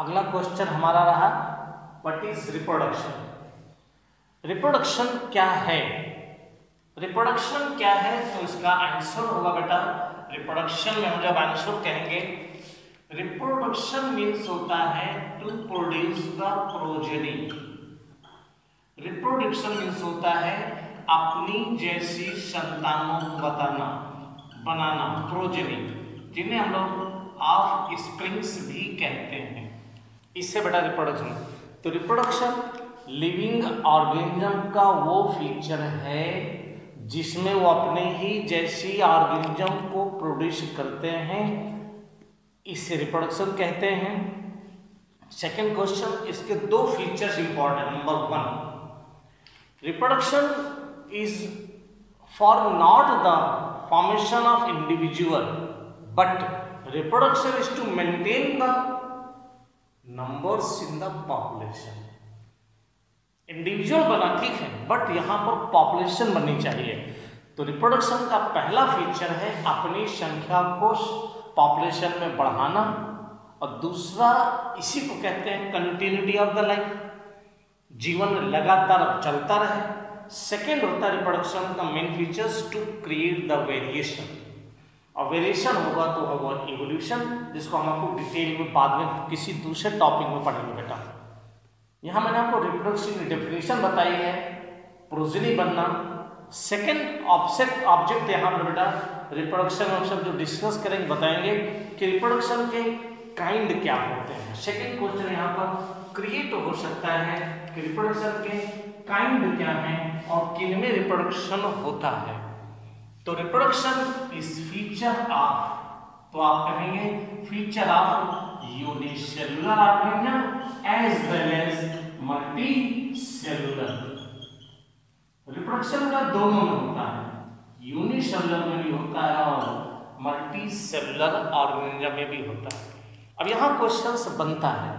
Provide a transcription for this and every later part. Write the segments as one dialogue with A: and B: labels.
A: अगला क्वेश्चन हमारा रहा व्हाट इज रिप्रोडक्शन। रिप्रोडक्शन क्या है? रिप्रोडक्शन क्या है तो इसका आंसर होगा बेटा, रिप्रोडक्शन में हम जब आंसर कहेंगे, रिप्रोडक्शन मीन्स होता है to produce the progeny. Reproduction means होता है अपनी जैसी संतानों को बनाना, प्रोजेनी, जिन्हें हम लोग ऑफ स्प्रिंग्स भी कहते हैं। इससे बेटा रिप्रोडक्शन, तो रिप्रोडक्शन लिविंग ऑर्गेनिज्म का वो फीचर है जिसमें वो अपने ही जैसी ऑर्गेनिज्म को प्रोड्यूस करते हैं, इसे रिप्रोडक्शन कहते हैं। सेकंड क्वेश्चन, इसके दो features important. Number 1, reproduction is for not the formation of individual but reproduction is to maintain the numbers in the population. Individual बना ठीक है, बट यहां पर पॉपुलेशन बननी चाहिए। तो रिप्रोडक्शन का पहला फीचर है अपनी संख्या को पॉपुलेशन में बढ़ाना, और दूसरा इसी को कहते हैं कंटिन्यूटी ऑफ द लाइफ, जीवन लगातार चलता रहे। सेकेंड होता है रिप्रोडक्शन का main features to create the variation, और वेरिएशन होगा तो होगा इवोल्यूशन, जिसको हम आपको डिटेल में बाद में किसी दूसरे टॉपिक में पढ़ेंगे बेटा। यहाँ मैंने आपको रिप्रोडक्शन की डेफिनेशन बताई है, प्रोजेनी बनना। सेकेंड ऑब्जेक्ट यहाँ पर बेटा रिप्रोडक्शन में हम सब जो डिस्कस करेंगे बताएंगे कि रिप्रोडक्शन के काइंड क्या होते हैं। सेकेंड क्वेश्चन यहाँ पर क्रिएट हो सकता है कि रिप्रोडक्शन के काइंड क्या हैं और किन में रिप्रोडक्शन होता है। तो रिप्रोडक्शन इज फीचर ऑफ, तो आप कहेंगे feature of unicellular organism as well as multicellular. Reproduction का दोनों में होता है, यूनिसेलुलर में भी होता है और मल्टी सेलुलर ऑर्गेनिज्म में भी होता है। अब यहां क्वेश्चन बनता है,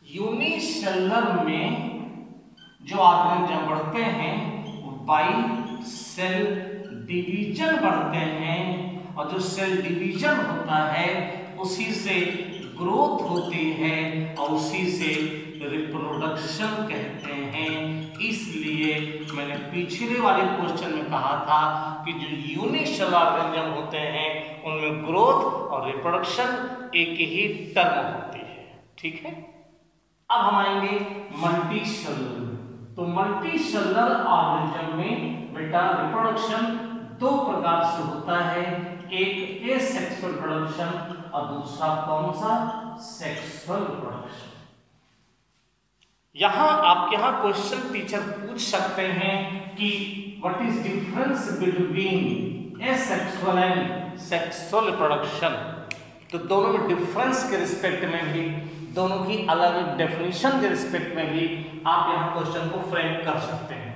A: यूनिसेलुलर में जो ऑर्गेनिज्म बढ़ते हैं बाई सेल डिवीजन बढ़ते हैं, और जो सेल डिवीजन होता है उसी से ग्रोथ होती है और उसी से रिप्रोडक्शन कहते हैं। इसलिए मैंने पिछले वाले क्वेश्चन में कहा था कि जो यूनिसेलुलर ऑर्गेनिज्म होते हैं उनमें ग्रोथ और रिप्रोडक्शन एक ही टर्म होती है, ठीक है। अब हम आएंगे मल्टी सेलुलर। तो मल्टी सेलुलर ऑर्गेनिज्म में बेटा रिप्रोडक्शन दो प्रकार से होता है, एक एसेक्सुअल प्रोडक्शन और दूसरा कौन सा, सेक्सुअल प्रोडक्शन। यहां क्वेश्चन टीचर पूछ सकते हैं कि what is difference between asexual and sexual production. तो दोनों में डिफरेंस के रिस्पेक्ट में भी, दोनों की अलग डेफिनेशन के रिस्पेक्ट में भी आप यहाँ क्वेश्चन को फ्रेम कर सकते हैं।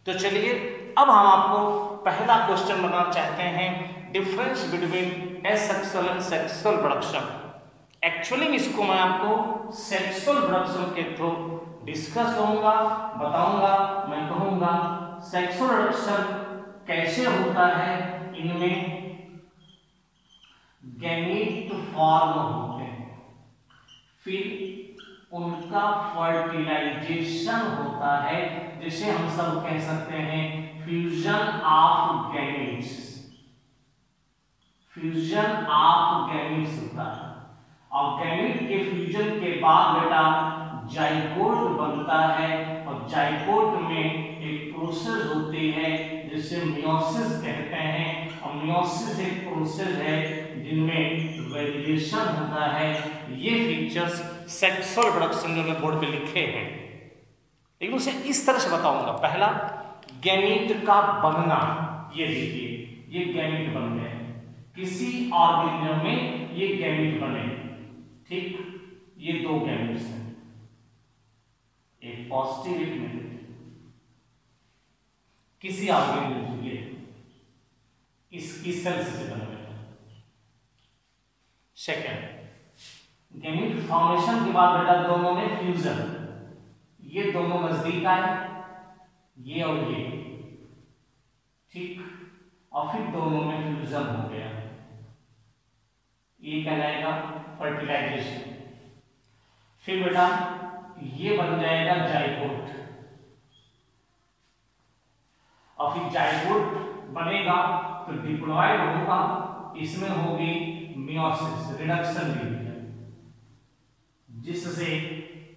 A: तो चलिए अब हम आपको पहला क्वेश्चन बनाना चाहते हैं, difference between asexual and sexual production. Actually इसको मैं आपको सेक्सुअल प्रोडक्शन के थ्रू डिस्कस करूंगा, बताऊंगा। मैं कहूंगा सेक्सुअल प्रोडक्शन कैसे होता है, इनमें गैमीट फॉर्म होते हैं, फिर उनका फर्टिलाइजेशन होता है, जिसे हम सब कह सकते हैं fusion of gametes. Fusion of gametes होता है, और गैमीट के फ्यूजन के बाद बेटा जाइगोट बनता है, और जाइगोट में एक प्रोसेस होती है जिसे मियोसिस कहते हैं, और मियोसिस एक प्रोसेस है जिनमें वेरिएशन होता है। ये फीचर्स सेक्सुअल प्रोडक्शन जो मैं बोर्ड पे लिखे हैं, लेकिन उसे इस तरह से बताऊंगा। पहला गैमीट का बनना, ये देखिए ये गैमीट बन गए, किसी ऑर्गेनिज्म में ये गैमीट बने, ठीक। ये दो गैमीट्स हैं, एक पॉजिटिव एक नेगेटिव, किसी ऑर्गेनिज्म के इसकी सेल्स से बने। सेकेंड गैमीट फॉर्मेशन के बाद बेटा दोनों में फ्यूजन, ये दोनों नजदीक आए, ये और ये, ठीक, और फिर दोनों में फ्यूजन हो गया, ये कहलाएगा फर्टिलाइजेशन। फिर बेटा ये बन जाएगा जाइगोट, और फिर जाइगोट बनेगा तो डिप्लॉयड होगा, इसमें होगी मियोसिस रिडक्शन डिवीजन, जिससे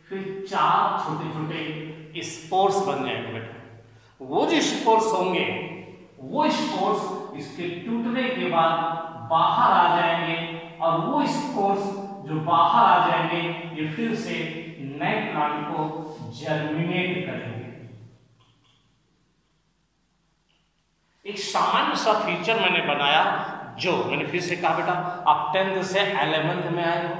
A: फिर 4 छोटे छोटे स्पोर्स बन जाएंगे बेटा। वो जो स्पोर्स होंगे वो स्पोर्स इसके टूटने के बाद बाहर आ जाएंगे, और वो स्पोर्स जो बाहर आ जाएंगे ये फिर से नए प्लांट को जर्मिनेट करेंगे। एक सामान्य सा फीचर मैंने बनाया, जो मैंने फिर से कहा बेटा आप 10th से 11th में आए हो,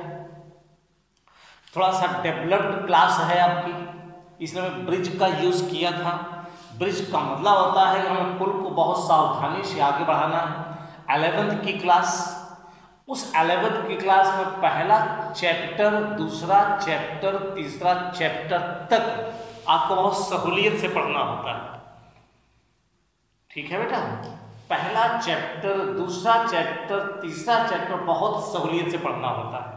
A: थोड़ा सा डेवलप्ड क्लास है आपकी, इसलिए मैं ब्रिज का यूज किया था। ब्रिज का मतलब होता है कि हमें पुल को बहुत सावधानी से आगे बढ़ाना है। 11th की क्लास, उस 11th की क्लास में पहला चैप्टर, दूसरा चैप्टर, तीसरा चैप्टर तक आपको बहुत सहूलियत से पढ़ना होता है। ठीक है बेटा, पहला चैप्टर, दूसरा चैप्टर, तीसरा चैप्टर बहुत सहूलियत से पढ़ना होता है।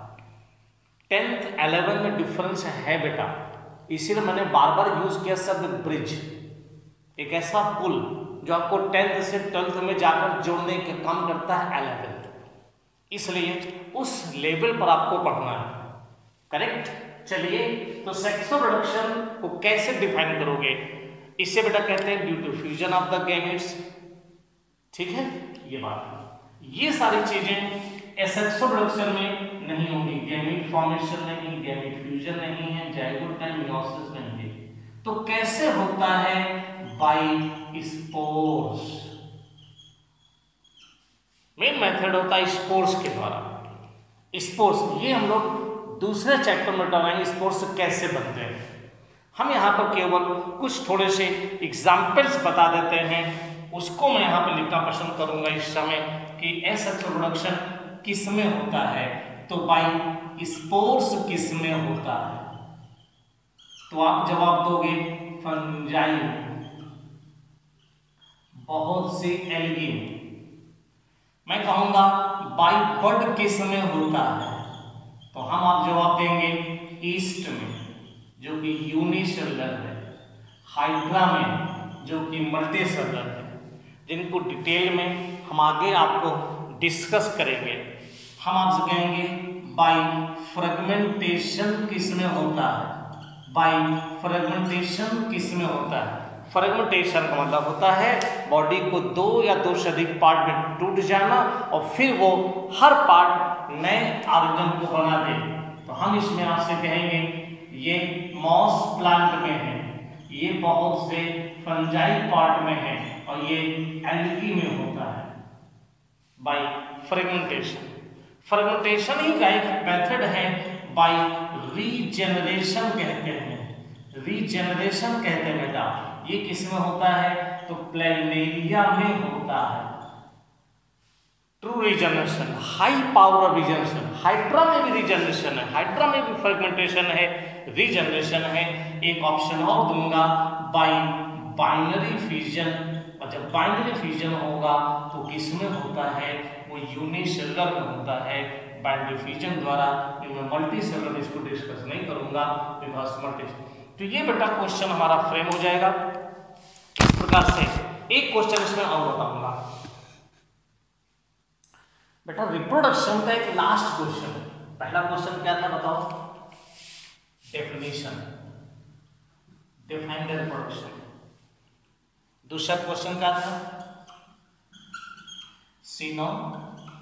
A: 10th 11 में डिफरेंस है बेटा, इसीलिए मैंने बार बार यूज किया शब्द ब्रिज, एक ऐसा पुल जो आपको 10th से 12th में जाकर जोड़ने का काम करता है 11th, इसलिए उस लेवल पर आपको पढ़ना है। करेक्ट। चलिए, तो सेक्स ऑफ रिडक्शन को कैसे डिफाइन करोगे? इससे बेटा कहते हैं due to fusion of the gametes. ठीक है, ये बात, ये सारी चीजें एसेक्सो रिडक्शन में नहीं होंगी। गैमेट फॉर्मेशन नहीं, गैमेट फ्यूजन नहीं है, जाइगोट नहीं, मियोसिस नहीं है। तो कैसे होता है? Bye spores. मेन मेथड होता है स्पोर्स के द्वारा। स्पोर्स ये हम लोग दूसरे चैप्टर में बताएंगे स्पोर्स कैसे बनते हैं। हम यहाँ पर केवल कुछ थोड़े से एग्जाम्पल्स बता देते हैं, उसको मैं यहाँ पे लिखना पसंद करूंगा इस समय कि एसेक्सुअल रिडक्शन किस में होता है, तो बाय स्पोर्स किस में होता है। तो आप जवाब दोगे फंजाई, बहुत से एल्गी। मैं कहूंगा बाय बर्ड किस में होता है, तो हम आप जवाब देंगे ईस्ट में जो कि यूनिसेलुलर है, हाइड्रा में जो कि मल्टीसेलुलर है, जिनको डिटेल में हम आगे आपको डिस्कस करेंगे। हम आपसे कहेंगे बाय फ्रेगमेंटेशन किस में होता है, बाय फ्रेगमेंटेशन किस में होता है। फ्रेगमेंटेशन का मतलब होता है बॉडी को 2 या 2 से अधिक पार्ट में टूट जाना और फिर वो हर पार्ट नए ऑर्गन को बना दे। तो हम इसमें आपसे कहेंगे ये मॉस प्लांट में है, ये बहुत से फंजाई पार्ट में है, और ये एल्गी में होता है बाय फ्रेगमेंटेशन। फ्रेगमेंटेशन ही का एक मेथड है बाय रीजेनरेशन कहते हैं, रीजेनरेशन कहते हैं बेटा। ये किस में होता है, तो प्लेनेरिया में होता है। True regeneration, high power of regeneration, hydra में भी रीजनरेशन है, हाइड्रा में भी फ्रेगमेंटेशन है, रीजनरेशन है। एक ऑप्शन और दूंगा बाय बाइनरी फ्यूजन, और जब बाइनरी फ्यूजन होगा तो किसमें होता है, वो यूनिसेलुलर में होता है बाइनरी फ्यूजन द्वारा। मैं मल्टी सेलुलर इसको डिस्कस नहीं करूंगा बिकॉज मल्टी। तो ये बेटा क्वेश्चन हमारा फ्रेम हो जाएगा इस प्रकार से। एक क्वेश्चन इसमें और बताऊंगा बेटा, रिप्रोडक्शन का एक लास्ट क्वेश्चन। पहला क्वेश्चन क्या था बताओ, डेफिनेशन, डिफाइन द रिप्रोडक्शन। दूसरा क्वेश्चन क्या था, सिनोनिमस।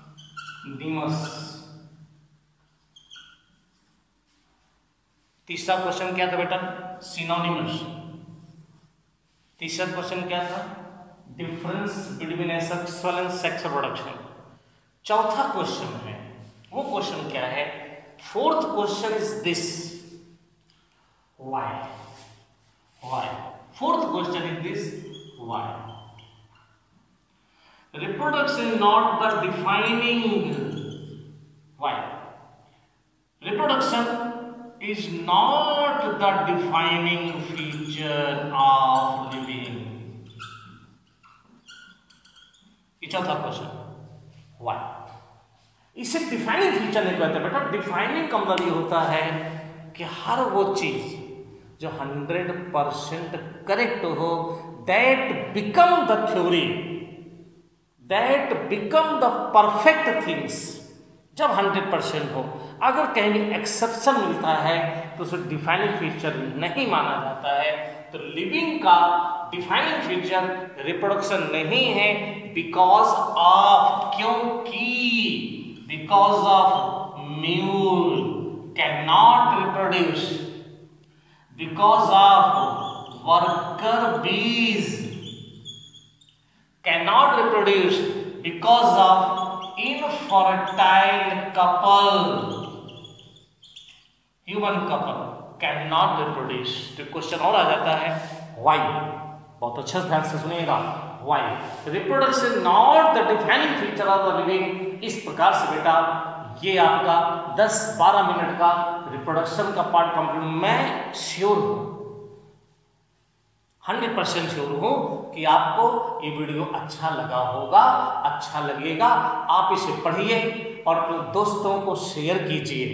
A: तीसरा क्वेश्चन क्या था बेटा, सिनोनिमस। तीसरा क्वेश्चन क्या था, difference between asexual and sexual reproduction. चौथा क्वेश्चन है, वो क्वेश्चन क्या है, fourth question is this, why. Why fourth question is this, why reproduction is not the defining, why reproduction is not the defining feature of living। ये चौथा question, why. इसे defining feature नहीं कहते बेटा। डिफाइनिंग का मतलब ये होता है कि हर वो चीज जो 100% करेक्ट हो, that become the theory, that become the perfect things. जब 100% हो, अगर कहीं भी एक्सेप्शन मिलता है तो उसे डिफाइनिंग फीचर नहीं माना जाता है। तो लिविंग का डिफाइनिंग फीचर रिप्रोडक्शन नहीं है, बिकॉज ऑफ, क्योंकि because of mule can not reproduce, because of worker बीज can not reproduce, because of infertile couple, human couple cannot reproduce। तो क्वेश्चन और आ जाता है why, बहुत अच्छे ध्यान से सुनिएगा, why reproduction not the defining feature of the living। इस प्रकार से बेटा ये आपका 10-12 मिनट का रिप्रोडक्शन का पार्ट कंप्लीट। मैं श्योर हूं, 100% श्योर हूं कि आपको ये वीडियो अच्छा लगा होगा, अच्छा लगेगा। आप इसे पढ़िए और अपने दोस्तों को शेयर कीजिए।